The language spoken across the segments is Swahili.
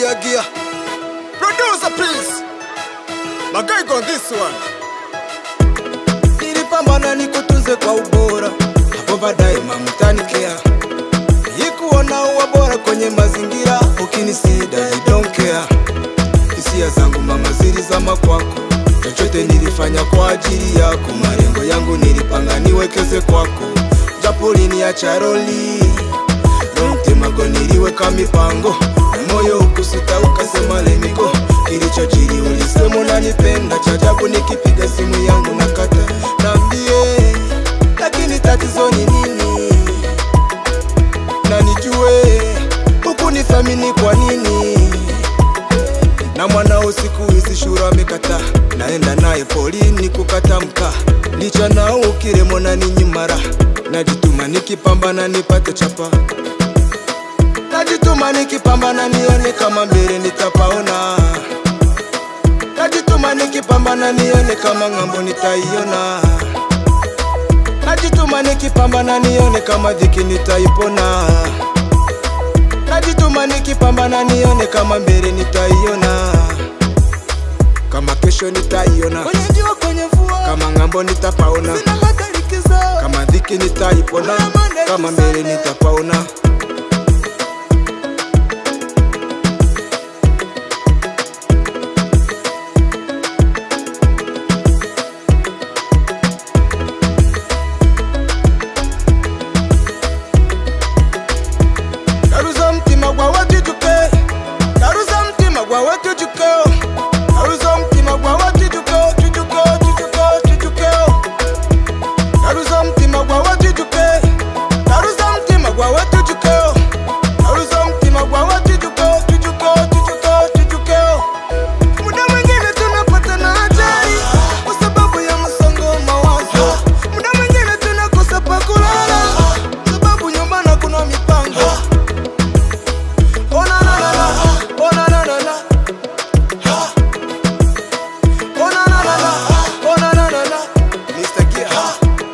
Gear. Producer please. My guy got this one. Nilipambana nikutunze kwa ubora, hapo baadaye mamutanikea. Nikuona uwa bora kwenye mazingira, ukinisida you don't care. Hisia zangu mama zilizama kwako, chochote nilifanya kwa ajili yako. Malengo yangu nilipanga niwekeze kwako, japo uliniacha roli. Mtemago niliweka mipango, na moyo ukusita ukasema let me go. Kilichojiri ulisema unanipenda, cha ajabu nikipiga simu yangu nakata. Naambie, lakini tatizo ni nini? Na nijue, hukunithamini kwa nini? Na mwanao siku hizi shura amekata, naenda naye polini kukata mkaa. Licha nao ukiremo na ninyimara, najituma nikipambana nipate chapa. Najituma nikipambana nione kama mbele nitapaona. Najituma nikipambana nione kama ngambo nitaiona. Najituma nikipambana nione kama dhiki nitaipona. Najituma nikipambana nione kama mbele nitaiona. Kama kesho nitaiona, kwenye jua kwenye mvua, kama ngambo nitapaona. Sina hatari kiza, kama dhiki nitaipona, kama mbele nitapaona.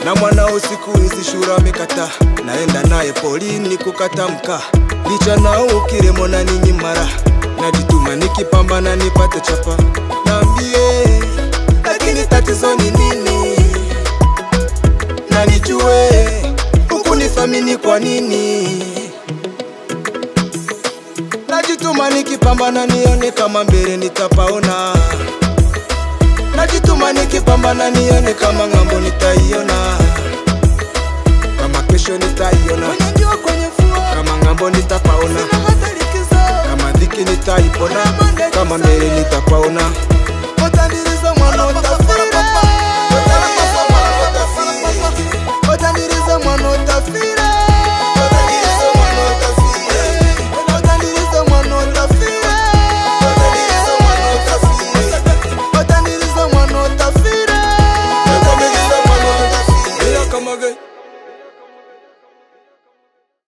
Na mwanao siku hizi shura amekata, naenda naye polini kukata mkaa. Licha nao ukiremo na ninyimara, najituma nikipambana nipate chapa. Naambie, lakini tatizo ni nini? Na nijue, hukunithamini kwa nini? Najituma nikipambana nione kama mbele nitapaona. Najituma nikipambana nione kama ngambo nitaiona. Kama kesho nitaiona, kwenye jua kwenye mvua, kama ngambo nitapaona. Sina hatari kiza, kama dhiki nitaipona, kama mbele nitapaona.